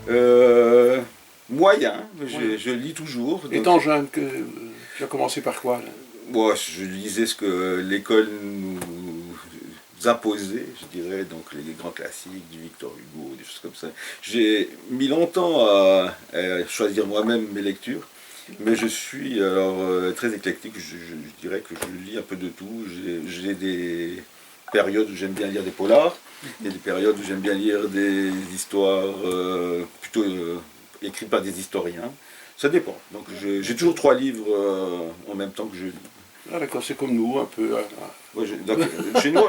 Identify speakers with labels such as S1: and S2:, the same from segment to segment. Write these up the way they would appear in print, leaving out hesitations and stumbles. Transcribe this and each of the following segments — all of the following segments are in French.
S1: Euh, Moyen,
S2: Oui.
S1: je lis toujours. Donc,
S2: Étant jeune, tu as commencé par quoi là?
S1: moi, je lisais ce que l'école nous imposait, je dirais, donc les grands classiques du Victor Hugo, des choses comme ça. J'ai mis longtemps à choisir moi-même mes lectures, mais je suis alors très éclectique. Je dirais que je lis un peu de tout. J'ai des périodes où j'aime bien lire des polars, et des périodes où j'aime bien lire des histoires plutôt écrites par des historiens. Ça dépend. Donc j'ai toujours trois livres en même temps que je lis.
S2: Ah d'accord, c'est comme nous, un peu.
S1: Ouais, donc, chez nous,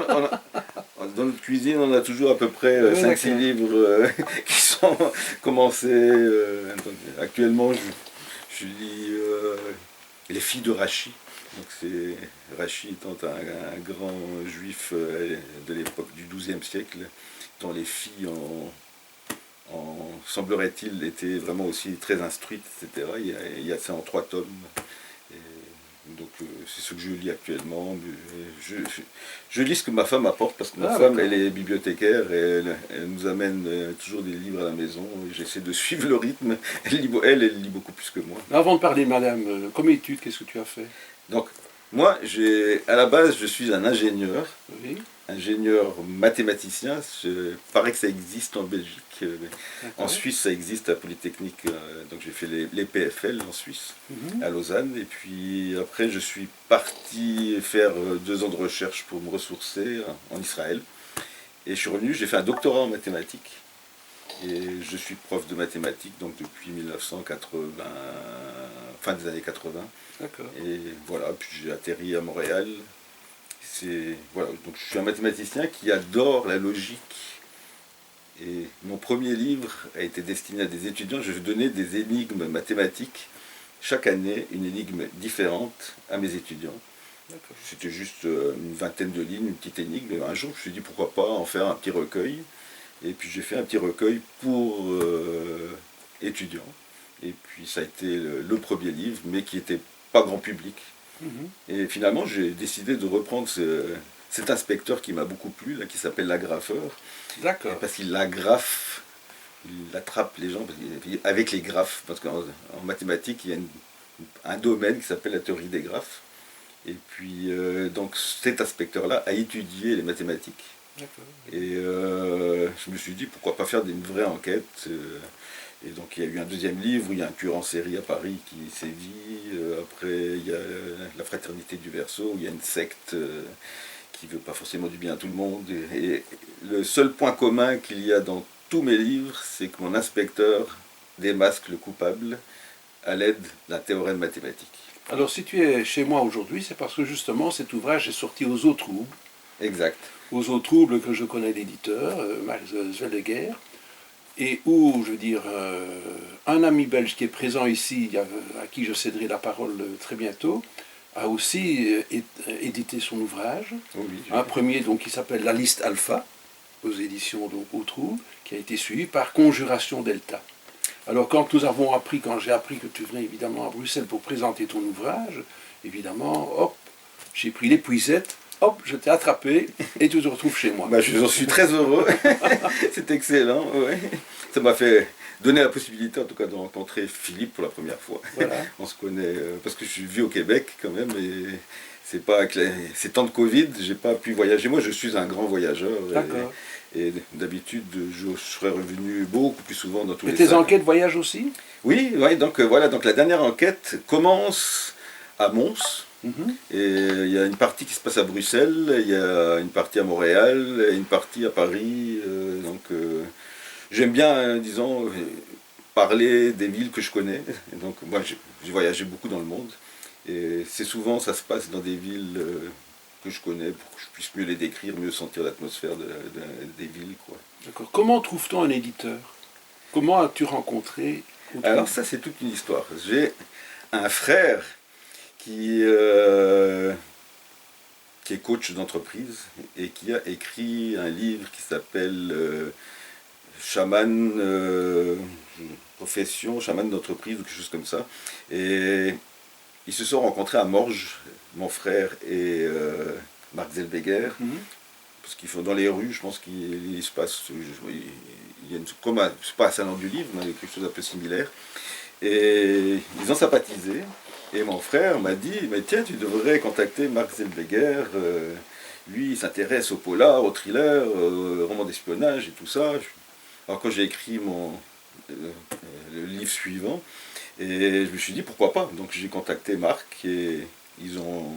S1: dans notre cuisine, on a toujours à peu près
S2: Oui,
S1: 5-6
S2: d'accord.
S1: livres qui sont commencés. Donc, actuellement, je lis Les filles de Rachi. Donc c'est Rachi étant un grand juif de l'époque du XIIe siècle, dont les filles semblerait-il, étaient vraiment aussi très instruites, etc. Il y a ça en 3 tomes. Et donc c'est ce que je lis actuellement. Je lis ce que ma femme apporte parce que ma
S2: Ah
S1: femme elle
S2: d'accord.
S1: est bibliothécaire et elle nous amène toujours des livres à la maison. J'essaie de suivre le rythme. Elle lit beaucoup plus que moi.
S2: Avant de parler, madame, comme étude, qu'est-ce que tu as fait?
S1: Donc moi, à la base, je suis un
S2: Oui,
S1: ingénieur mathématicien. Il paraît que ça existe en Belgique. En
S2: d'accord.
S1: Suisse, ça existe à Polytechnique. Donc j'ai fait les PFL en Suisse,
S2: Mhm.
S1: à Lausanne. Et puis après, je suis parti faire 2 ans de recherche pour me ressourcer en Israël. Et je suis revenu, j'ai fait un doctorat en mathématiques. Et je suis prof de mathématiques donc depuis 1980, fin des années 80.
S2: D'accord.
S1: Et voilà, puis j'ai atterri à Montréal. Voilà, donc je suis un mathématicien qui adore la logique. Et mon premier livre a été destiné à des étudiants. Je donnais des énigmes mathématiques. Chaque année, une énigme différente à mes étudiants.
S2: D'accord.
S1: C'était juste une vingtaine de lignes, une petite énigme. Et un jour, je me suis dit pourquoi pas en faire un petit recueil. Et puis j'ai fait un petit recueil pour étudiants. Et puis ça a été le premier livre, mais qui n'était pas grand public.
S2: Mhm.
S1: Et finalement, j'ai décidé de reprendre cet inspecteur qui m'a beaucoup plu, là, qui s'appelle l'agrafeur,
S2: D'accord.
S1: parce qu'il agrafe, il attrape les gens avec les graphes, parce qu'en mathématiques, il y a un domaine qui s'appelle la théorie des graphes. Et puis, donc, cet inspecteur-là a étudié les mathématiques.
S2: D'accord.
S1: Et je me suis dit, pourquoi pas faire une vraie enquête. Et donc il y a eu un deuxième livre où il y a un tueur en série à Paris qui sévit. Après il y a la fraternité du Verseau où il y a une secte qui ne veut pas forcément du bien à tout le monde. Et le seul point commun qu'il y a dans tous mes livres, c'est que mon inspecteur démasque le coupable à l'aide d'un théorème mathématique.
S2: Alors, si tu es chez moi aujourd'hui, c'est parce que justement cet ouvrage est sorti aux Eaux Troubles.
S1: Exact.
S2: Aux Eaux Troubles, que je connais l'éditeur, Max Zwelleguer, et où, je veux dire, un ami belge qui est présent ici, à qui je céderai la parole très bientôt, a aussi édité son ouvrage.
S1: Oh oui,
S2: Un premier donc qui s'appelle La liste alpha, aux éditions donc Au Trou, qui a été suivi par Conjuration Delta. Alors quand j'ai appris que tu venais évidemment à Bruxelles pour présenter ton ouvrage, évidemment, hop, j'ai pris l'épuisette, hop, je t'ai attrapé et tu te retrouves chez moi.
S1: bah, j'en suis très heureux. C'est excellent. Ouais. Ça m'a fait donner la possibilité en tout cas de rencontrer Philippe pour la première fois.
S2: Voilà,
S1: On se connaît parce que je suis vu au Québec quand même et c'est pas avec ces temps de Covid, j'ai pas pu voyager. Moi, je suis un grand voyageur
S2: d'accord.
S1: et d'habitude, je serais revenu beaucoup plus souvent dans tous
S2: Et
S1: les
S2: tes
S1: salles.
S2: enquêtes voyagent aussi?
S1: Oui, ouais, donc voilà, donc la dernière enquête commence à Mons.
S2: Mhm.
S1: Et il y a une partie qui se passe à Bruxelles, il y a une partie à Montréal, et une partie à Paris. J'aime bien, disons, parler des villes que je connais. Et donc moi, j'ai voyagé beaucoup dans le monde. Et c'est souvent, ça se passe dans des villes que je connais pour que je puisse mieux les décrire, mieux sentir l'atmosphère des villes, quoi.
S2: D'accord. Comment trouve-t-on un éditeur? Comment as-tu rencontré Autrou?
S1: Alors ça, c'est toute une histoire. J'ai un frère qui est coach d'entreprise et qui a écrit un livre qui s'appelle Chaman profession, chaman d'entreprise ou quelque chose comme ça. Et ils se sont rencontrés à Morges, mon frère et Marc Zellweger,
S2: Mhm.
S1: parce qu'il faut dans les rues, je pense qu'il se passe, il y a comme c'est pas un salon du livre, mais quelque chose un peu similaire. Et ils ont sympathisé. Et mon frère m'a dit, mais tiens, tu devrais contacter Mark Zellweger. Lui, il s'intéresse au polar, au thriller, au roman d'espionnage et tout ça. Alors quand j'ai écrit le livre suivant, et je me suis dit pourquoi pas. Donc j'ai contacté Marc et ils ont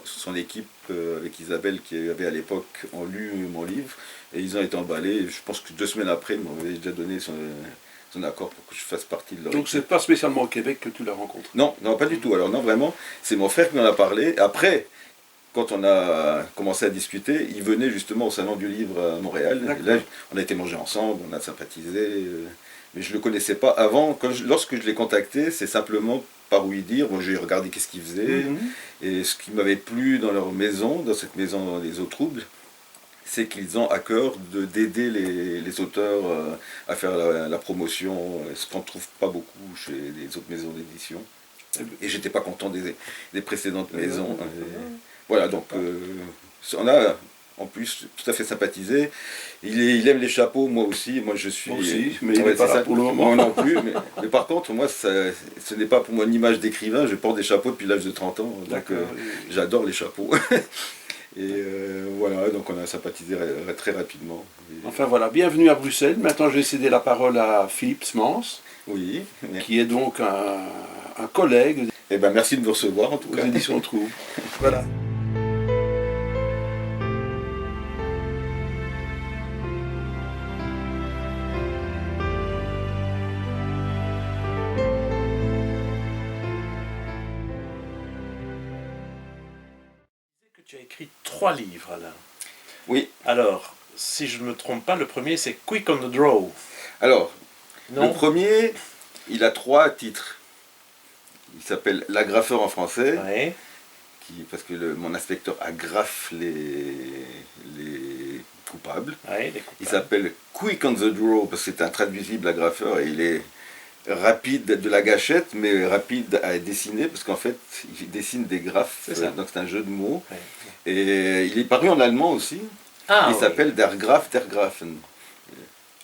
S1: son équipe avec Isabelle qui avait à l'époque ont lu mon livre et ils ont été emballés. Je pense que 2 semaines après, ils m'avaient déjà donné son accord pour que je fasse partie de leur
S2: Donc
S1: équipe.
S2: c'est pas spécialement au Québec que tu l'as rencontré?
S1: Non, non, pas du tout. Alors non, vraiment, c'est mon frère qui m'en a parlé. Après, quand on a commencé à discuter, il venait justement au Salon du Livre à Montréal. Et là, on a été manger ensemble, on a sympathisé. Mais je ne le connaissais pas avant. Lorsque je l'ai contacté, c'est simplement par ouï dire. Moi, j'ai regardé qu'est-ce qu'ils faisaient. Et ce qui m'avait plu dans leur maison, dans cette maison des eaux troubles, c'est qu'ils ont à cœur d'aider les auteurs à faire la promotion, ce qu'on ne trouve pas beaucoup chez les autres maisons d'édition. Et j'étais pas content des précédentes maisons. Voilà, donc on a en plus tout à fait sympathisé. Il aime les chapeaux, moi aussi. Moi je suis.
S2: Moi aussi, mais il n'est pas là pour le moment.
S1: Moi non plus. Mais par contre, moi, ce n'est pas pour moi une image d'écrivain. Je porte des chapeaux depuis l'âge de 30 ans. Donc j'adore les chapeaux. Et voilà, donc on a sympathisé très rapidement.
S2: Enfin voilà, bienvenue à Bruxelles. Maintenant je vais céder la parole à Philippe Smans,
S1: Oui.
S2: qui est donc un collègue
S1: Eh ben merci de me recevoir en tout
S2: aux
S1: cas.
S2: éditions Trouble. Voilà.
S3: Tu as écrit 3 livres, Alain.
S1: Oui.
S3: Alors, si je ne me trompe pas, le premier c'est Quick on the Draw.
S1: Alors,
S3: Non?
S1: le premier, il a 3 titres. Il s'appelle L'agrafeur en français,
S3: Ouais.
S1: parce que mon inspecteur agrafe les coupables.
S3: Ouais,
S1: Il s'appelle Quick on the Draw, parce que c'est un traduisible agrafeur, et il est rapide de la gâchette, mais rapide à dessiner, parce qu'en fait, il dessine des graphes, donc c'est un jeu de mots.
S3: Ouais.
S1: Et il est paru en allemand aussi.
S3: Ah,
S1: Il s'appelle Der Graf der Grafen.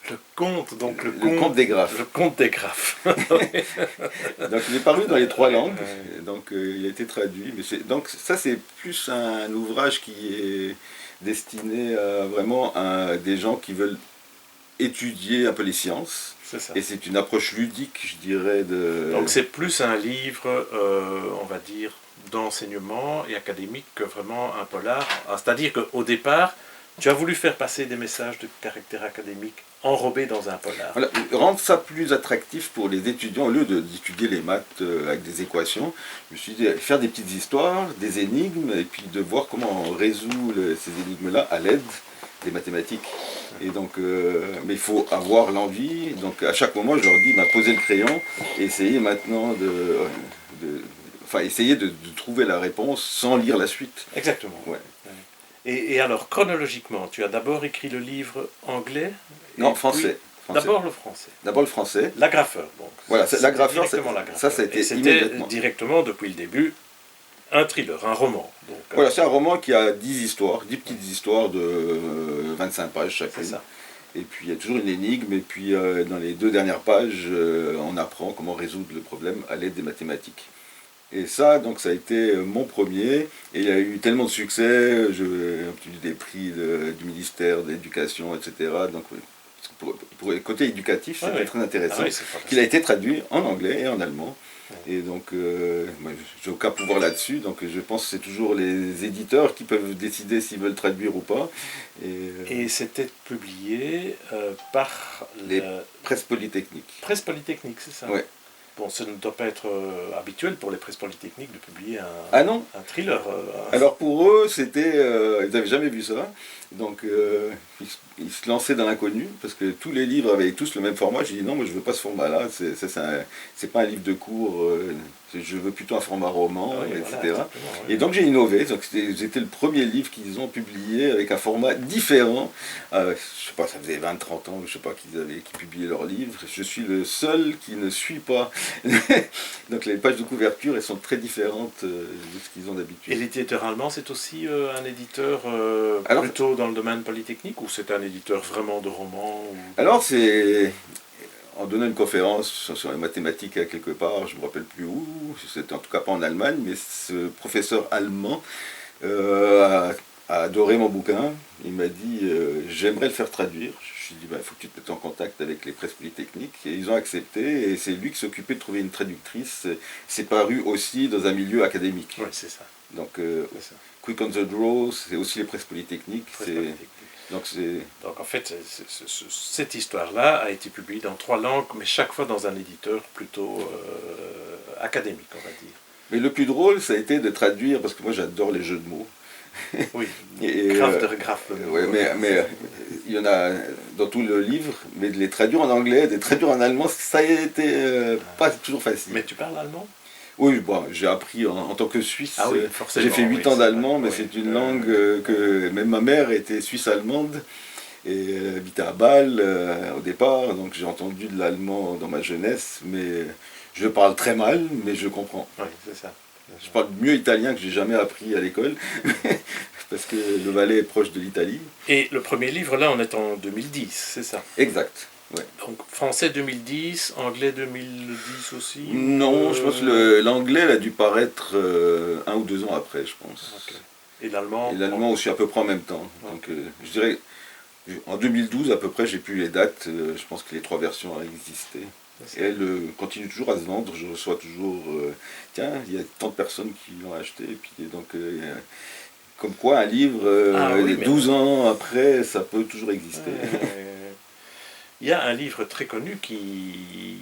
S3: Le conte, donc le
S1: conte des graphes.
S3: Le conte des graphes.
S1: Donc il est paru dans les 3 langues, donc il a été traduit. Donc ça c'est plus un ouvrage qui est destiné vraiment à des gens qui veulent étudier un peu les sciences.
S3: C'est ça.
S1: Et c'est une approche ludique, je dirais.
S3: Donc c'est plus un livre, on va dire, d'enseignement et académique que vraiment un polar. C'est-à-dire qu'au départ, tu as voulu faire passer des messages de caractère académique enrobés dans un polar.
S1: Voilà, rendre ça plus attractif pour les étudiants, au lieu d'étudier les maths avec des équations, je me suis dit faire des petites histoires, des énigmes, et puis de voir comment on résout ces énigmes-là à l'aide des mathématiques. Et donc, mais il faut avoir l'envie. Donc à chaque moment, je leur dis, posez le crayon et essayez maintenant essayer de trouver la réponse sans lire la suite.
S3: Exactement.
S1: Ouais.
S3: Et alors, chronologiquement, tu as d'abord écrit le livre anglais?
S1: Non, français.
S3: D'abord le français.
S1: D'abord le français.
S3: L'agrafeur, donc.
S1: Voilà, l'agrafeur,
S3: ça
S1: a été
S3: c'était
S1: immédiatement.
S3: Directement, depuis le début, un thriller, un roman. Donc,
S1: voilà, c'est un roman qui a 10 histoires, 10 petites histoires de 25 pages chacune.
S3: C'est ça.
S1: Et puis il y a toujours une énigme, et puis dans les 2 dernières pages, on apprend comment résoudre le problème à l'aide des mathématiques. Et ça, donc ça a été mon premier, et il a eu tellement de succès, j'ai obtenu des prix du ministère de l'Éducation, etc. Donc pour le côté éducatif, c'était très intéressant, qu'il a été traduit en anglais et en allemand. Et donc, j'ai aucun pouvoir là-dessus, donc je pense que c'est toujours les éditeurs qui peuvent décider s'ils veulent traduire ou pas.
S3: Et c'était publié par
S1: les presses polytechniques.
S3: Presse Polytechnique, c'est ça?
S1: Ouais.
S3: Bon, ça ne doit pas être habituel pour les presses polytechniques de publier
S1: ah non.
S3: un thriller.
S1: Alors pour eux, c'était, ils n'avaient jamais vu ça. Donc ils se lançaient dans l'inconnu, parce que tous les livres avaient tous le même format. J'ai dit non, moi je veux pas ce format-là, c'est pas un livre de cours, je veux plutôt un format roman, etc. Voilà, et donc j'ai innové, donc c'était le premier livre qu'ils ont publié avec un format différent. Je sais pas, ça faisait 20-30 ans, je sais pas, qu'ils publiaient leurs livres. Je suis le seul qui ne suit pas Donc les pages de couverture, elles sont très différentes de ce qu'ils ont
S3: Et
S1: d'habitude.
S3: l'éditeur allemand, c'est aussi un éditeur
S1: Alors-
S3: plutôt dans le domaine polytechnique ou c'est un éditeur vraiment de romans ou...
S1: Alors c'est... En donnant une conférence sur les mathématiques à quelque part, je ne me rappelle plus où, c'était en tout cas pas en Allemagne, mais ce professeur allemand a adoré mon bouquin. Il m'a dit j'aimerais le faire traduire. Je lui ai dit il faut que tu te mettes en contact avec les presses polytechniques. Et ils ont accepté et c'est lui qui s'occupait de trouver une traductrice. C'est paru aussi dans un milieu académique.
S3: Oui, c'est ça.
S1: Donc
S3: C'est ça.
S1: Quick on the Draw, c'est aussi les presses polytechniques.
S3: Très
S1: c'est-
S3: polytechnique.
S1: Donc c'est...
S3: Donc en fait, cette histoire-là a été publiée dans 3 langues, mais chaque fois dans un éditeur plutôt académique, on va dire.
S1: Mais le plus drôle, ça a été de traduire, parce que moi j'adore les jeux de mots.
S3: Oui,
S1: Et,
S3: graphe.
S1: ouais, mais il y en a dans tout le livre, mais de les traduire en anglais, de les traduire en allemand, ça a été pas toujours facile.
S3: Mais tu parles allemand?
S1: Oui, bon, j'ai appris en tant que Suisse.
S3: Ah oui, forcément.
S1: J'ai fait 8
S3: oui,
S1: ans
S3: c'est
S1: d'allemand,
S3: vrai,
S1: mais
S3: oui.
S1: c'est une langue que même ma mère était suisse-allemande et elle habitait à Bâle au départ, donc j'ai entendu de l'allemand dans ma jeunesse, mais je parle très mal, mais je comprends.
S3: Oui, c'est ça.
S1: Je parle mieux italien que j'ai jamais appris à l'école, parce que le Valais est proche de l'Italie.
S3: Et le premier livre, là, on est en 2010, c'est ça.
S1: Exact. Ouais.
S3: Donc français 2010, anglais 2010 aussi.
S1: Non, je pense que l'anglais a dû paraître 1 ou 2 ans après, je pense.
S3: Ok. Et l'allemand?
S1: Et l'allemand aussi à peu près en même temps. Donc je dirais, en 2012 à peu près, j'ai plus les dates, je pense que les 3 versions existaient. Et elle continue toujours à se vendre, je reçois toujours, tiens, il y a tant de personnes qui l'ont acheté, et puis donc, comme quoi un livre,
S3: Ah oui, mais-
S1: 12 ans après, ça peut toujours exister.
S3: Il y a un livre très connu qui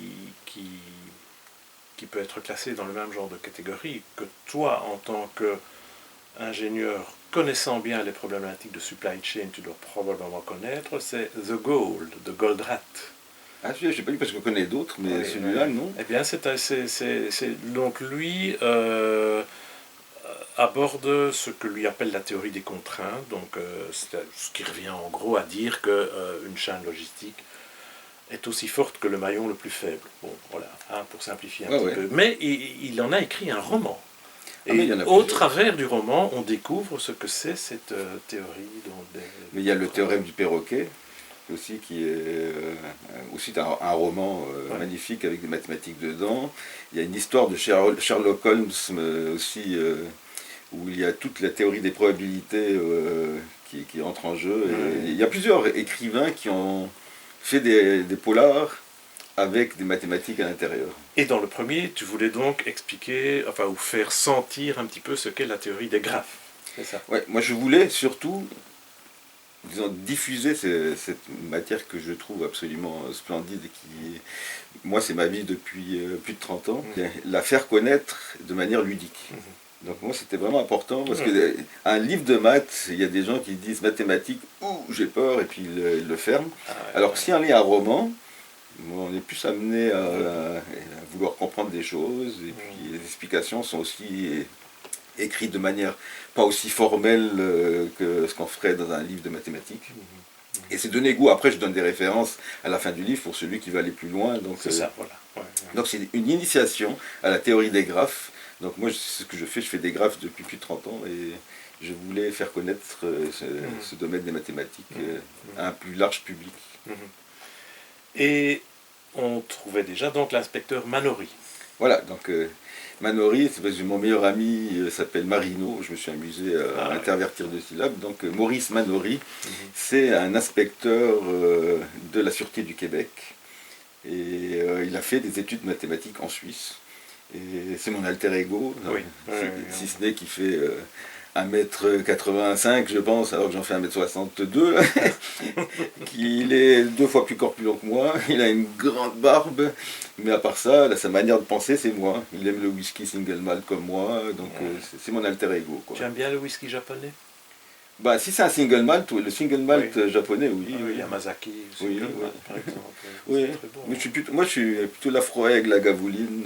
S3: peut être classé dans le même genre de catégorie que toi, en tant qu'ingénieur connaissant bien les problématiques de supply chain, tu dois probablement connaître, c'est The Gold, de Goldratt.
S1: Ah, celui-là, je n'ai pas lu parce que je connais d'autres, mais
S3: Oui,
S1: celui-là,
S3: oui.
S1: non.
S3: Eh bien, donc lui aborde ce que lui appelle la théorie des contraintes, donc c'est ce qui revient en gros à dire que une chaîne logistique est aussi forte que le maillon le plus faible. Bon, voilà, hein, pour simplifier un petit peu. Mais il en a écrit un roman. Et
S1: mais il y en a
S3: au
S1: plusieurs.
S3: travers du roman, on découvre ce que c'est cette théorie.
S1: Mais il y a le théorème du perroquet, aussi, qui est aussi un roman magnifique avec des mathématiques dedans. Il y a une histoire de Sherlock Holmes aussi, où il y a toute la théorie des probabilités qui entre en jeu. Et il y a plusieurs écrivains qui ont fait des polars avec des mathématiques à l'intérieur.
S3: Et dans le premier, tu voulais donc expliquer, enfin, ou faire sentir un petit peu ce qu'est la théorie des graphes. C'est ça.
S1: Ouais, moi je voulais surtout, disons, diffuser cette matière que je trouve absolument splendide et qui, moi c'est ma vie depuis plus de 30 ans, la faire connaître de manière ludique. Donc moi c'était vraiment important parce que un livre de maths, il y a des gens qui disent mathématiques, ouh j'ai peur et puis ils le ferment. Alors que si on lit un roman, on est plus amené à vouloir comprendre des choses et puis les explications sont aussi écrites de manière pas aussi formelle que ce qu'on ferait dans un livre de mathématiques. Et c'est donné goût. Après je donne des références à la fin du livre pour celui qui va aller plus loin. Donc
S3: c'est ça, voilà.
S1: Donc c'est une initiation à la théorie des graphes. Donc moi, c'est ce que je fais des graphes depuis plus de 30 ans et je voulais faire connaître ce domaine des mathématiques à un plus large public.
S3: Et on trouvait déjà donc l'inspecteur Manori.
S1: Voilà, donc Manori, c'est parce que mon meilleur ami s'appelle Marino, je me suis amusé à intervertir 2 syllabes. Donc Maurice Manori, c'est un inspecteur de la Sûreté du Québec et il a fait des études mathématiques en Suisse. Et c'est mon alter ego, si ce n'est qu'il fait 1m85 je pense, alors que j'en fais 1m62, qu'il est 2 fois plus corpulent que moi, il a une grande barbe, mais à part ça, sa manière de penser c'est moi. Il aime le whisky single malt comme moi, donc c'est mon alter ego. Quoi.
S3: Tu aimes bien le whisky japonais?
S1: Bah, si c'est un single malt, le single malt japonais, oui.
S3: Yamazaki,
S1: oui,
S3: par exemple.
S1: Oui.
S3: C'est très bon.
S1: Mais moi je suis plutôt l'afro-aigle, la gavouline.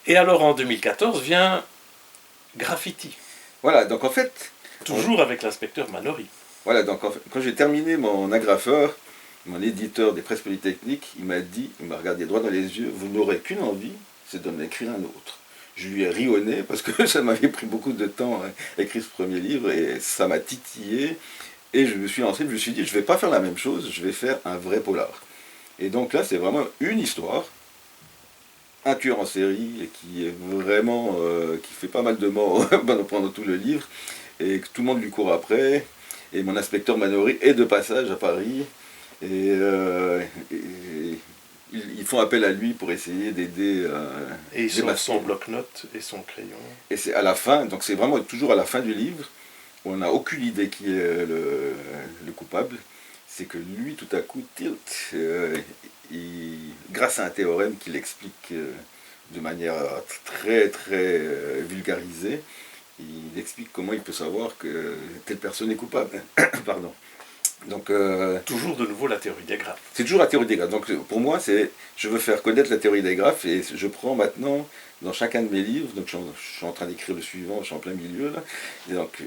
S3: Et alors en 2014 vient Graffiti.
S1: Voilà, donc en fait...
S3: Toujours avec l'inspecteur Manori.
S1: Voilà, donc en fait, quand j'ai terminé mon agrafeur, mon éditeur des presses polytechniques, il m'a regardé droit dans les yeux, vous n'aurez qu'une envie, c'est d'en écrire un autre. Je lui ai ri au nez parce que ça m'avait pris beaucoup de temps à écrire ce premier livre et ça m'a titillé. Et je me suis lancé, je me suis dit, je ne vais pas faire la même chose, je vais faire un vrai polar. Et donc là, c'est vraiment une histoire, un tueur en série qui est vraiment, qui fait pas mal de morts pendant tout le livre, et que tout le monde lui court après. Et mon inspecteur Manori est de passage à Paris, et ils font appel à lui pour essayer d'aider.
S3: Et il sort son bloc-notes et son crayon.
S1: Et c'est à la fin, donc c'est vraiment toujours à la fin du livre, où on n'a aucune idée qui est le coupable. C'est que lui, tout à coup, tilt, grâce à un théorème qu'il explique de manière très très vulgarisée, il explique comment il peut savoir que telle personne est coupable. Pardon. Donc,
S3: toujours de nouveau la théorie des graphes.
S1: C'est toujours la théorie des graphes. Donc pour moi, je veux faire connaître la théorie des graphes et je prends maintenant dans chacun de mes livres, donc je suis en train d'écrire le suivant, je suis en plein milieu là, et donc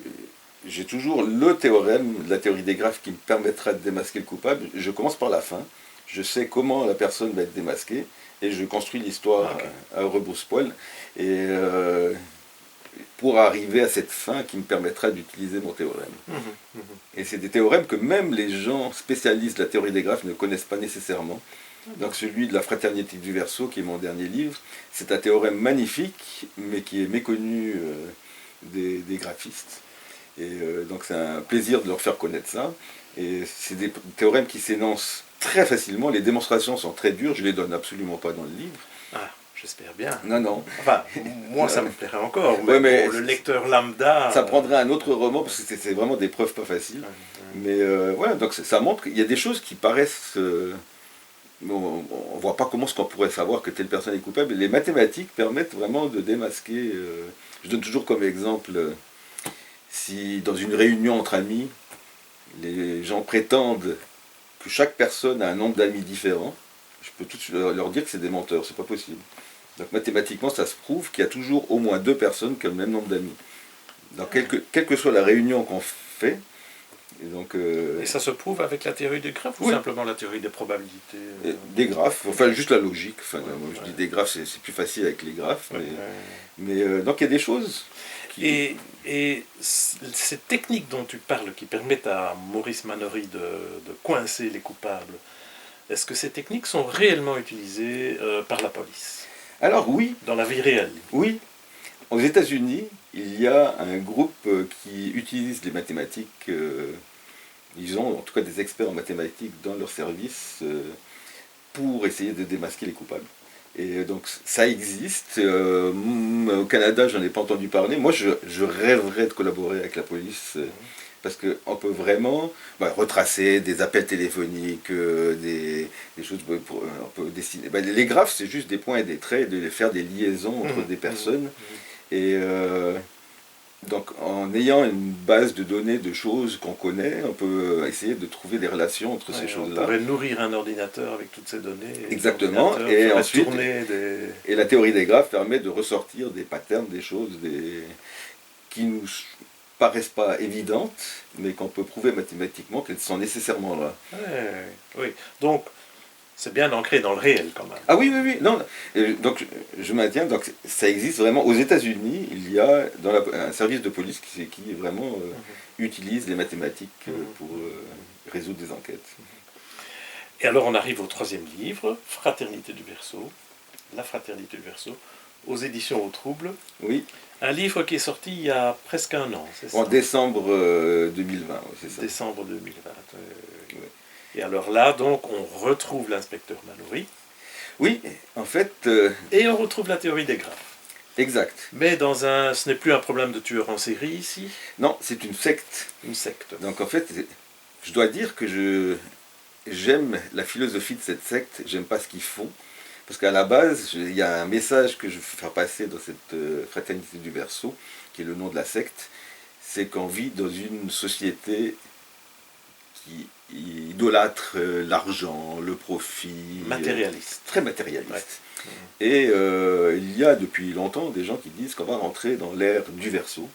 S1: j'ai toujours le théorème de la théorie des graphes qui me permettra de démasquer le coupable. Je commence par la fin, je sais comment la personne va être démasquée et je construis l'histoire à rebrousse-poil et pour arriver à cette fin qui me permettra d'utiliser mon théorème. Et c'est des théorèmes que même les gens spécialistes de la théorie des graphes ne connaissent pas nécessairement. Donc celui de la fraternité du Verseau, qui est mon dernier livre, c'est un théorème magnifique, mais qui est méconnu des graphistes. Et donc c'est un plaisir de leur faire connaître ça. Et c'est des théorèmes qui s'énoncent très facilement, les démonstrations sont très dures, je ne les donne absolument pas dans le livre.
S3: Ah. J'espère bien.
S1: Non, non.
S3: Enfin, moi, ça me plairait encore. Mais,
S1: mais
S3: pour le lecteur lambda...
S1: Ça prendrait un autre roman, parce que c'est vraiment des preuves pas faciles. Mais voilà, donc ça montre qu'il y a des choses qui paraissent... on ne voit pas comment on pourrait savoir que telle personne est coupable. Les mathématiques permettent vraiment de démasquer... je donne toujours comme exemple, si dans une réunion entre amis, les gens prétendent que chaque personne a un nombre d'amis différent, je peux tout de suite leur dire que c'est des menteurs, c'est pas possible. Donc mathématiquement, ça se prouve qu'il y a toujours au moins 2 personnes qui ont le même nombre d'amis. Donc quelle que soit la réunion qu'on fait. Et, donc,
S3: et ça se prouve avec la théorie des graphes ou simplement la théorie des probabilités
S1: Des graphes, enfin juste la logique. Enfin, moi, je dis des graphes, c'est plus facile avec les graphes. Mais donc il y a des choses.
S3: Et ces techniques dont tu parles, qui permettent à Maurice Manori de coincer les coupables, est-ce que ces techniques sont réellement utilisées par la police ?
S1: Alors oui.
S3: Dans la vie réelle.
S1: Oui. Aux États-Unis, il y a un groupe qui utilise les mathématiques. Ils ont en tout cas des experts en mathématiques dans leur service pour essayer de démasquer les coupables. Et donc ça existe. Au Canada, j'en ai pas entendu parler. Moi, je rêverais de collaborer avec la police. Parce qu'on peut vraiment retracer des appels téléphoniques, des choses, on peut dessiner. Les graphes, c'est juste des points et des traits, de faire des liaisons entre des personnes. Et donc, en ayant une base de données de choses qu'on connaît, on peut essayer de trouver des relations entre ces choses-là.
S3: On pourrait nourrir un ordinateur avec toutes ces données.
S1: Exactement. Et ensuite, et la théorie des graphes permet de ressortir des patterns, des choses qui nous paraissent pas évidentes, mais qu'on peut prouver mathématiquement qu'elles sont nécessairement là.
S3: Oui. Donc, c'est bien ancré dans le réel quand même.
S1: Ah oui. Non, donc, je maintiens, donc, ça existe vraiment. Aux États-Unis, il y a un service de police qui vraiment utilise les mathématiques pour résoudre des enquêtes.
S3: Et alors, on arrive au 3e livre, Fraternité du Verseau, La Fraternité du Verseau, aux éditions Au Trouble.
S1: Oui.
S3: Un livre qui est sorti il y a presque un an, c'est ça ?
S1: En décembre 2020, c'est ça.
S3: Décembre 2020. Oui. Et alors là, donc, on retrouve l'inspecteur Manori.
S1: Oui, en fait...
S3: Et on retrouve la théorie des graphes.
S1: Exact.
S3: Mais ce n'est plus un problème de tueur en série ici.
S1: Non, c'est une secte.
S3: Une secte.
S1: Donc en fait, je dois dire que j'aime la philosophie de cette secte, j'aime pas ce qu'ils font. Parce qu'à la base, il y a un message que je veux faire passer dans cette fraternité du Verseau, qui est le nom de la secte, c'est qu'on vit dans une société qui idolâtre l'argent, le profit.
S3: Matérialiste.
S1: Très matérialiste. Ouais. Et il y a depuis longtemps des gens qui disent qu'on va rentrer dans l'ère du Verseau,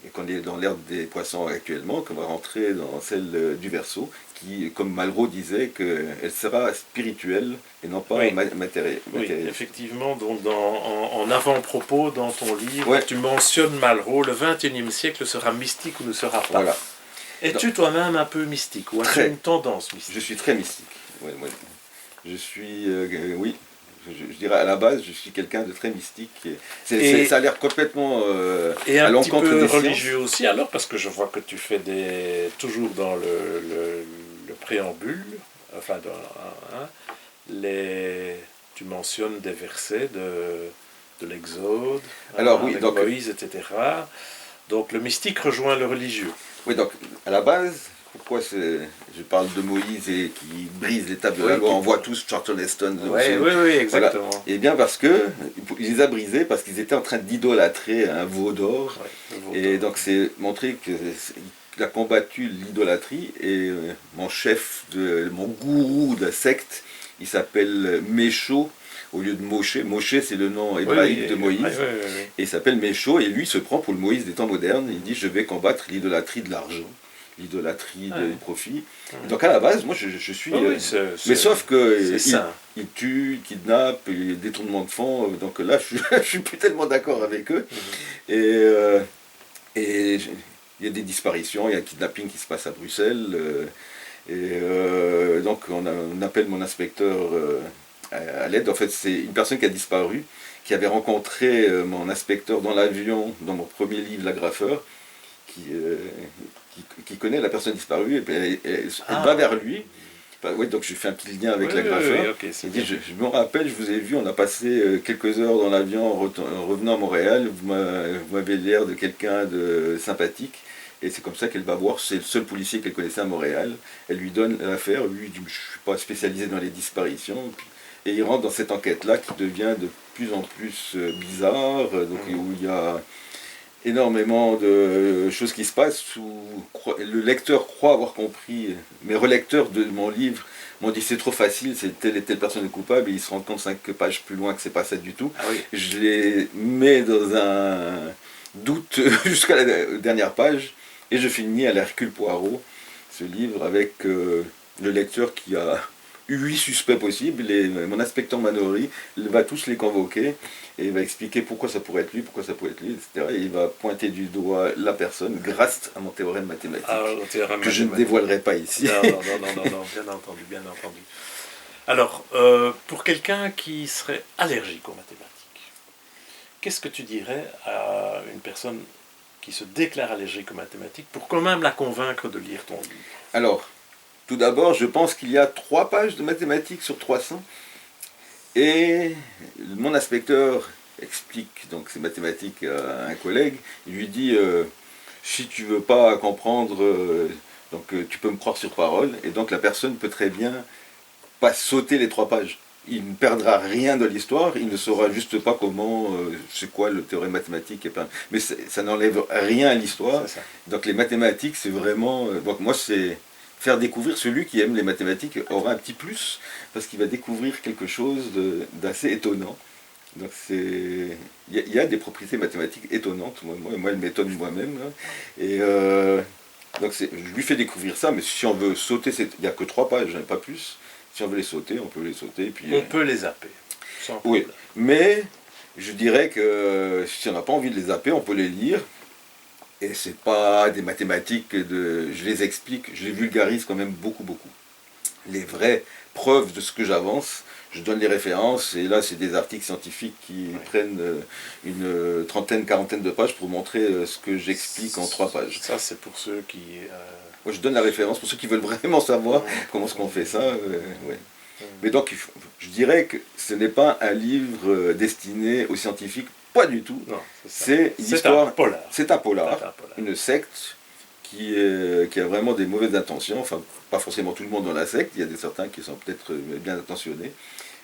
S1: et qu'on est dans l'ère des poissons actuellement, qu'on va rentrer dans celle du Verseau, qui, comme Malraux disait, qu'elle sera spirituelle et non pas
S3: Oui.
S1: matérielle.
S3: Oui, effectivement, donc en avant-propos dans ton livre,
S1: Ouais.
S3: tu mentionnes Malraux, le XXIe siècle sera mystique ou ne sera pas.
S1: Voilà.
S3: Es-tu toi-même un peu mystique ou as-tu
S1: Très.
S3: une tendance mystique?
S1: Je suis très mystique. Ouais, ouais. Je suis, oui, je dirais à la base, je suis quelqu'un de très mystique. Ça a l'air complètement
S3: Et
S1: à
S3: un petit
S1: l'encontre
S3: peu
S1: des sciences.
S3: religieux aussi alors, parce que je vois que tu fais toujours dans le préambule, enfin, hein, tu mentionnes des versets de l'Exode,
S1: Alors, oui,
S3: avec
S1: donc,
S3: Moïse, etc. Donc le mystique rejoint le religieux.
S1: oui, donc à la base, pourquoi je parle de Moïse et qui brise les tables de la
S3: Oui,
S1: loi,
S3: qui-
S1: on voit tous Charlton Heston.
S3: Oui, oui, oui, exactement.
S1: Voilà. Et bien parce que il les a brisés parce qu'ils étaient en train d'idolâtrer un veau d'or.
S3: Ouais, le vaudor.
S1: Et donc c'est montré qu'il a combattu l'idolâtrie et mon gourou de la secte, il s'appelle Mécho au lieu de Moshe. Moshe c'est le nom hébraïque
S3: Oui,
S1: de Moïse.
S3: oui, oui, oui.
S1: Et il s'appelle Mécho et lui se prend pour le Moïse des temps modernes. Il dit je vais combattre l'idolâtrie de l'argent, l'idolâtrie
S3: Ouais.
S1: du profit.
S3: Ouais.
S1: Et donc à la base, moi je suis...
S3: Oui,
S1: mais sauf que
S3: c'est ça.
S1: il tue, il kidnappe, il y a détournement de fonds. Donc là je suis plus tellement d'accord avec eux. Et il y a des disparitions, il y a un kidnapping qui se passe à Bruxelles. Donc on appelle mon inspecteur à l'aide. En fait, c'est une personne qui a disparu, qui avait rencontré mon inspecteur dans l'avion, dans mon premier livre, L'Agrafeur, qui connaît la personne disparue, et puis elle va vers lui. Enfin, ouais, donc je fais un petit lien avec l'Agrafeur.
S3: Oui, ok, c'est
S1: Il dit,
S3: bien.
S1: je me rappelle, je vous ai vu, on a passé quelques heures dans l'avion en revenant à Montréal, vous m'avez l'air de quelqu'un de sympathique, et c'est comme ça qu'elle va voir, c'est le seul policier qu'elle connaissait à Montréal, elle lui donne l'affaire, lui il dit, je ne suis pas spécialisé dans les disparitions, et il rentre dans cette enquête-là qui devient de plus en plus bizarre, donc où il y a énormément de choses qui se passent où le lecteur croit avoir compris. Mes relecteurs de mon livre m'ont dit c'est trop facile, c'est telle et telle personne est coupable, et ils se rendent compte 5 pages plus loin que c'est pas ça du tout.
S3: Ah oui.
S1: Je les mets dans un doute jusqu'à la dernière page, et je finis à l'Hercule Poirot, ce livre, avec le lecteur qui a 8 suspects possibles, et mon inspecteur Manori va tous les convoquer, et il va expliquer pourquoi ça pourrait être lui, pourquoi ça pourrait être lui, etc. Et il va pointer du doigt la personne grâce à mon théorème mathématique, que je ne dévoilerai pas ici.
S3: Non, bien entendu, bien entendu. Alors, pour quelqu'un qui serait allergique aux mathématiques, qu'est-ce que tu dirais à une personne qui se déclare allergique aux mathématiques pour quand même la convaincre de lire ton livre?
S1: Alors, tout d'abord, je pense qu'il y a 3 pages de mathématiques sur 300. Et mon inspecteur explique donc ces mathématiques à un collègue. Il lui dit si tu veux pas comprendre, tu peux me croire sur parole. Et donc la personne peut très bien pas sauter les 3 pages. Il ne perdra rien de l'histoire, il ne saura juste pas comment, c'est quoi le théorème mathématique. Mais ça n'enlève rien à l'histoire. Donc les mathématiques, c'est vraiment... donc moi, c'est... faire découvrir, celui qui aime les mathématiques aura un petit plus, parce qu'il va découvrir quelque chose d'assez étonnant. Donc il y a des propriétés mathématiques étonnantes, moi elles m'étonnent moi-même. Là. Et donc je lui fais découvrir ça, mais si on veut sauter, il n'y a que 3 pages, hein, pas plus. Si on veut les sauter, on peut les sauter. Et puis,
S3: on peut les zapper, sans
S1: oui,
S3: problème.
S1: mais je dirais que si on n'a pas envie de les zapper, on peut les lire. Et c'est pas des mathématiques je les explique, je les vulgarise quand même beaucoup. Les vraies preuves de ce que j'avance, je donne les références, et là c'est des articles scientifiques qui prennent une trentaine, quarantaine de pages pour montrer ce que j'explique en 3 pages.
S3: Ça c'est pour ceux qui...
S1: Moi je donne la référence pour ceux qui veulent vraiment savoir comment est-ce qu'on fait ça. Ouais. Mais donc je dirais que ce n'est pas un livre destiné aux scientifiques. Pas du tout. C'est une histoire. C'est un polar. Une secte qui a vraiment des mauvaises intentions. Enfin, pas forcément tout le monde dans la secte. Il y a certains qui sont peut-être bien intentionnés.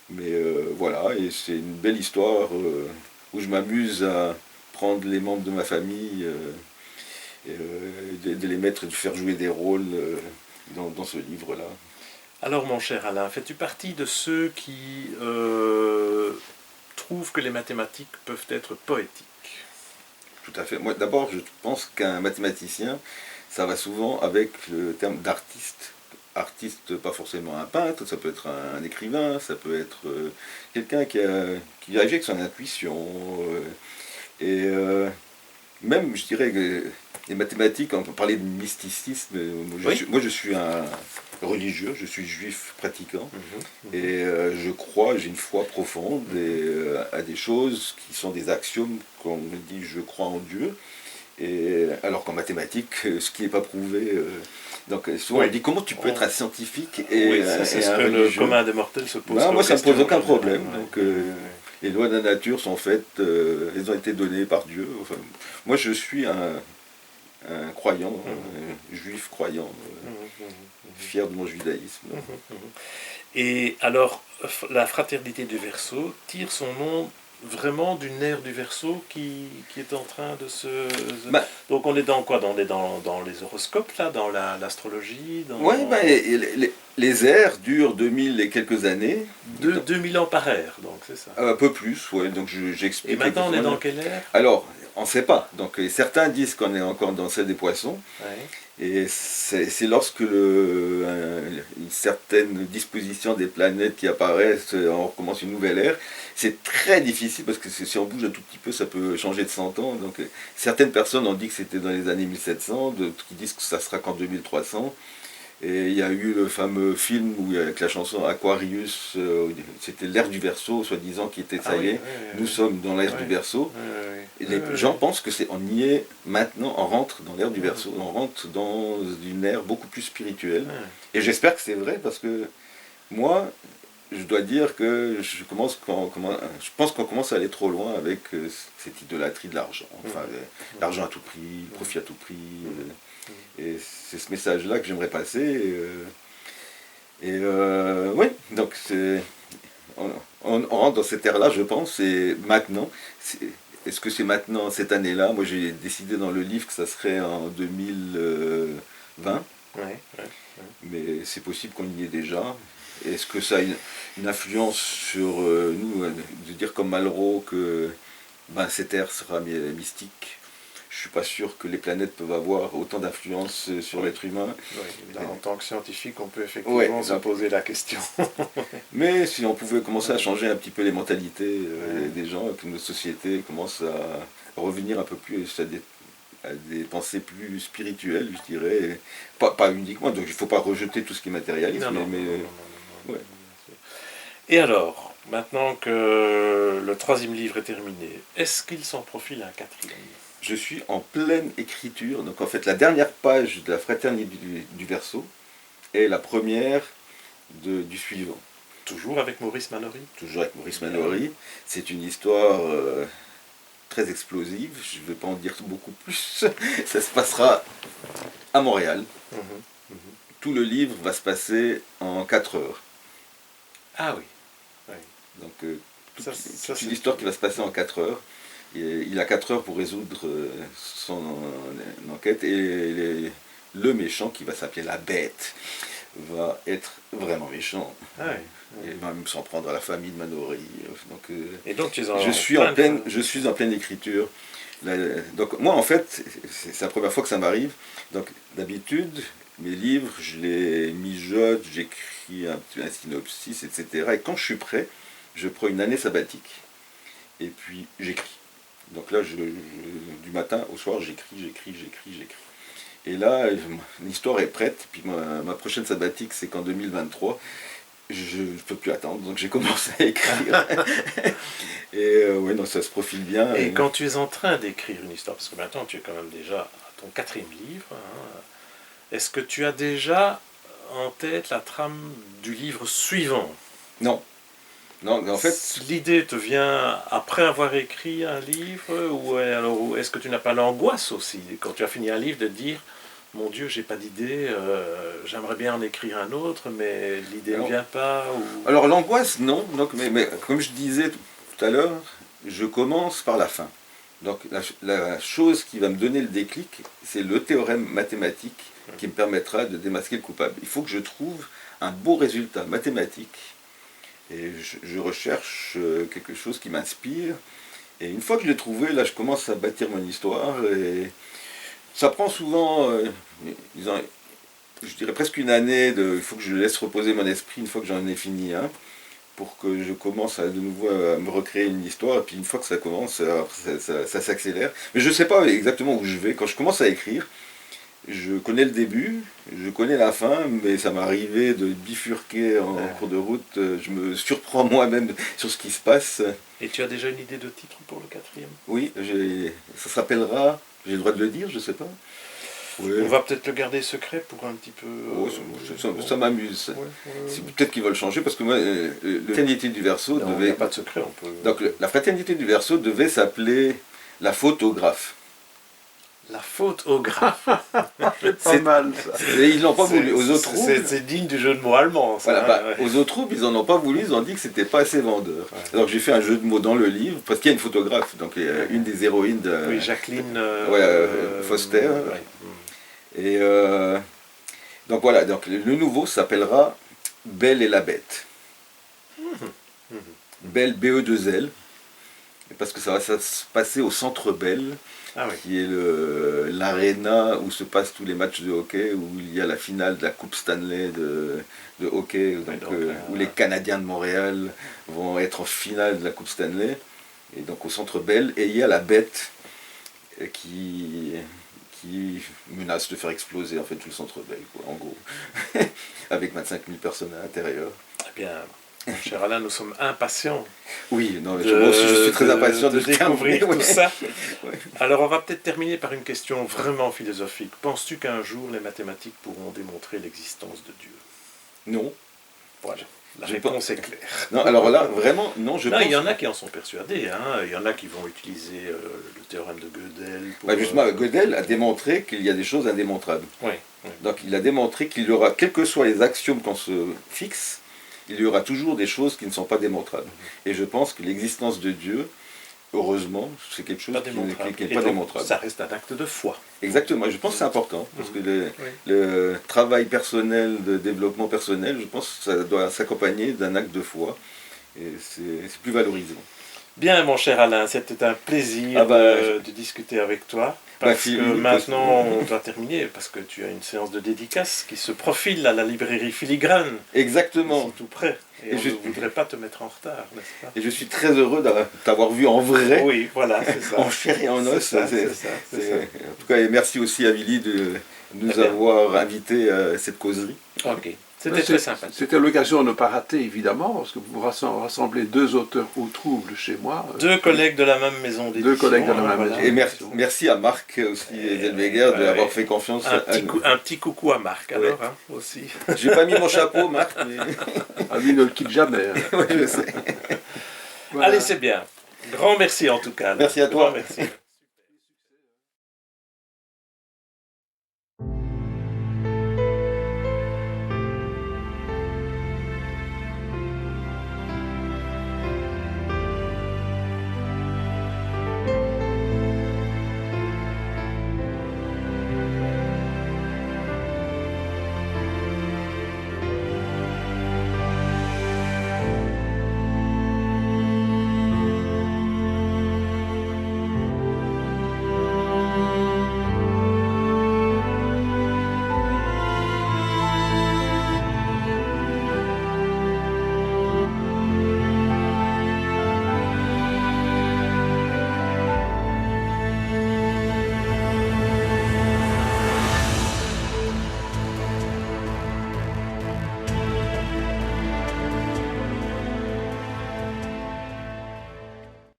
S1: Mais voilà, et c'est une belle histoire où je m'amuse à prendre les membres de ma famille, de les mettre, de faire jouer des rôles dans ce livre-là.
S3: Alors, mon cher Alain, fais-tu partie de ceux qui trouvent que les mathématiques peuvent être poétiques?
S1: Tout à fait. Moi, d'abord, je pense qu'un mathématicien, ça va souvent avec le terme d'artiste. artiste, pas forcément un peintre, ça peut être un écrivain, ça peut être quelqu'un qui agit avec son intuition. Et même, je dirais, que les mathématiques, on peut parler de mysticisme. Moi, je suis un religieux, je suis juif pratiquant, et je crois, j'ai une foi profonde à des choses qui sont des axiomes, qu'on me dit je crois en Dieu, et alors qu'en mathématiques, ce qui n'est pas prouvé. Donc souvent on dit comment tu peux être un scientifique et,
S3: c'est
S1: et
S3: ce
S1: un
S3: que le
S1: religieux.
S3: commun des mortels se pose.
S1: Moi, ça ne me pose aucun problème.
S3: Ouais,
S1: Donc,
S3: ouais, ouais.
S1: les lois de la nature sont faites, elles ont été données par Dieu. Enfin, moi, je suis un croyant, juif croyant, fier de mon judaïsme.
S3: Et alors, la fraternité du Verseau tire son nom vraiment d'une ère du Verseau qui est en train de se...
S1: Bah,
S3: Donc on est dans quoi? On est dans les horoscopes, là, dans l'astrologie dans...
S1: ouais, les ères durent 2000 et quelques années.
S3: 2000 ans par ère, donc c'est ça.
S1: Un peu plus, ouais. Donc j'explique.
S3: Et maintenant on est dans quelle ère?
S1: Alors, on ne sait pas. Donc certains disent qu'on est encore dans celle des poissons.
S3: Ouais.
S1: Et c'est lorsque une certaine disposition des planètes qui apparaissent, on recommence une nouvelle ère. C'est très difficile parce que si on bouge un tout petit peu, ça peut changer de 100 ans. Donc certaines personnes ont dit que c'était dans les années 1700, d'autres qui disent que ça sera qu'en 2300. Et il y a eu le fameux film où avec la chanson Aquarius, c'était l'ère du Verseau, soi-disant, qui était ça y est. Nous sommes dans l'ère du Verseau. Et les gens pensent que on y est maintenant, on rentre dans l'ère du Verseau, on rentre dans une ère beaucoup plus spirituelle. Et j'espère que c'est vrai parce que moi, je dois dire que je pense qu'on commence à aller trop loin avec cette idolâtrie de l'argent. Enfin, l'argent à tout prix, le profit à tout prix. Et c'est ce message-là que j'aimerais passer. Oui, donc on rentre dans cette ère-là, je pense, et maintenant. Est-ce que c'est maintenant, cette année-là? Moi, j'ai décidé dans le livre que ça serait en 2020. Mais c'est possible qu'on y est déjà. Est-ce que ça a une influence sur nous, de dire comme Malraux que cette ère sera mystique? Je ne suis pas sûr que les planètes peuvent avoir autant d'influence sur l'être humain.
S3: Oui, en tant que scientifique, on peut effectivement se poser la question.
S1: Mais si on pouvait commencer à changer un petit peu les mentalités des gens, que notre société commence à revenir un peu plus à des pensées plus spirituelles, je dirais. Pas uniquement, donc il ne faut pas rejeter tout ce qui est matérialiste.
S3: Ouais. Et alors, maintenant que le 3e livre est terminé, est-ce qu'il s'en profile un 4e livre?
S1: Je suis en pleine écriture, donc en fait la dernière page de la Fraternité du Verseau est la première du suivant.
S3: Toujours avec Maurice Mallory?
S1: Toujours avec Maurice Mallory. C'est une histoire très explosive, je ne vais pas en dire beaucoup plus. Ça se passera à Montréal. Tout le livre va se passer en 4 heures.
S3: Ah oui.
S1: Donc c'est une histoire qui va se passer en 4 heures. Et il a 4 heures pour résoudre son enquête et le méchant qui va s'appeler la Bête va être vraiment méchant. Il va même s'en prendre à la famille de Mallory.
S3: Et donc
S1: je suis en pleine écriture. Donc moi en fait, c'est la première fois que ça m'arrive. Donc d'habitude, mes livres, je les mijote, j'écris un synopsis, etc. Et quand je suis prêt, je prends une année sabbatique. Et puis j'écris. Donc là, du matin au soir, j'écris. Et là, l'histoire est prête. Puis ma prochaine sabbatique, c'est qu'en 2023, je ne peux plus attendre. Donc j'ai commencé à écrire. Et ouais, donc ça se profile bien.
S3: Et quand tu es en train d'écrire une histoire, parce que maintenant tu es quand même déjà à ton 4e livre, est-ce que tu as déjà en tête la trame du livre suivant?
S1: Non. Non, en fait,
S3: l'idée te vient après avoir écrit un livre, ou est-ce que tu n'as pas l'angoisse aussi, quand tu as fini un livre, de dire mon Dieu, j'ai pas d'idée, j'aimerais bien en écrire un autre, mais l'idée ne vient pas
S1: Alors l'angoisse, non. Donc, mais comme je disais tout à l'heure, je commence par la fin. Donc la chose qui va me donner le déclic, c'est le théorème mathématique qui me permettra de démasquer le coupable. Il faut que je trouve un beau résultat mathématique. Et je recherche quelque chose qui m'inspire. Et une fois que je l'ai trouvé, là, je commence à bâtir mon histoire. Et ça prend souvent, disons, je dirais presque une année, il faut que je laisse reposer mon esprit une fois que j'en ai fini un, pour que je commence de nouveau à me recréer une histoire, et puis une fois que ça commence, après, ça s'accélère. Mais je ne sais pas exactement où je vais. Quand je commence à écrire, je connais le début, je connais la fin, mais ça m'est arrivé de bifurquer en cours de route. Je me surprends moi-même sur ce qui se passe.
S3: Et tu as déjà une idée de titre pour le 4e?
S1: Oui, ça s'appellera, j'ai le droit de le dire, je ne sais pas. Oui.
S3: On va peut-être le garder secret pour un petit peu...
S1: ça m'amuse.
S3: Ouais.
S1: Peut-être qu'ils veulent changer, parce que moi, la fraternité du Verseau
S3: Non, il n'y
S1: devait...
S3: a pas de secret, on peut...
S1: Donc la fraternité du Verseau devait s'appeler la photographe.
S3: La faute au graphe.
S2: Pas mal, ça.
S1: Et ils l'ont pas voulu. Aux autres troubles,
S3: C'est digne du jeu de mots allemand, ça.
S1: voilà,
S3: hein,
S1: aux autres troubles, ils en ont pas voulu, ils ont dit que c'était pas assez vendeur.
S3: Ouais.
S1: Alors j'ai fait un jeu de mots dans le livre, parce qu'il y a une photographe, donc une des héroïnes de
S3: Oui, Jacqueline
S1: Foster.
S3: Ouais.
S1: Et donc voilà, donc le nouveau s'appellera Belle et la Bête. Belle, BE2L, parce que ça va se passer au Centre Bell,
S3: Ah oui.
S1: qui est l'aréna où se passent tous les matchs de hockey, où il y a la finale de la Coupe Stanley de hockey, où les Canadiens de Montréal vont être en finale de la Coupe Stanley, et donc au Centre Bell, et il y a la Bête qui menace de faire exploser en fait tout le Centre Bell, quoi, en gros, avec 25 000 personnes à l'intérieur.
S3: Eh bien, mon cher Alain, nous sommes impatients.
S1: Oui, non, mais moi aussi je suis très impatient de
S3: découvrir tout
S1: ouais.
S3: ça.
S1: Ouais.
S3: Alors on va peut-être terminer par une question vraiment philosophique. Penses-tu qu'un jour les mathématiques pourront démontrer l'existence de Dieu?
S1: Non.
S3: Voilà. La
S1: Je
S3: réponse est claire.
S1: Non, alors là, vraiment, non, je
S3: Non,
S1: pense...
S3: il y en a qui en sont persuadés. Hein. Il y en a qui vont utiliser le théorème de Gödel. Pour,
S1: justement, Gödel a démontré qu'il y a des choses indémontrables.
S3: Oui.
S1: Donc il a démontré qu'il y aura, quels que soient les axiomes qu'on se fixe, il y aura toujours des choses qui ne sont pas démontrables. Et je pense que l'existence de Dieu, heureusement, c'est quelque chose qui n'est pas démontrable.
S3: Ça reste un acte de foi.
S1: Exactement, je pense que c'est important, parce que le travail personnel, de développement personnel, je pense que ça doit s'accompagner d'un acte de foi, et c'est plus valorisant.
S3: Bien, mon cher Alain, c'était un plaisir de discuter avec toi. Parce que maintenant, on doit terminer, parce que tu as une séance de dédicace qui se profile à la librairie Filigrane.
S1: Exactement.
S3: C'est tout près. Et je ne voudrais pas te mettre en retard, n'est-ce pas?
S1: Et je suis très heureux de t'avoir vu en vrai.
S3: Oui, voilà, c'est ça.
S1: En chair et en os.
S3: C'est ça.
S1: En tout cas, et merci aussi à Willy de nous avoir invités à cette causerie.
S3: Ok. C'était très sympa.
S2: C'était l'occasion de ne pas rater, évidemment, parce que vous rassemblez deux auteurs au trouble chez moi.
S3: Deux collègues de la même maison d'édition.
S2: Deux collègues de la même maison.
S1: Et merci à Marc aussi, Zellweger, de avoir fait confiance à nous.
S3: Un petit coucou à Marc, alors, hein, aussi.
S1: J'ai pas mis mon chapeau, Marc, mais...
S2: Ah, lui ne le quitte jamais.
S1: Oui, je sais.
S2: Voilà.
S3: Allez, c'est bien. Grand merci en tout cas.
S1: Merci à toi.
S3: Grand merci.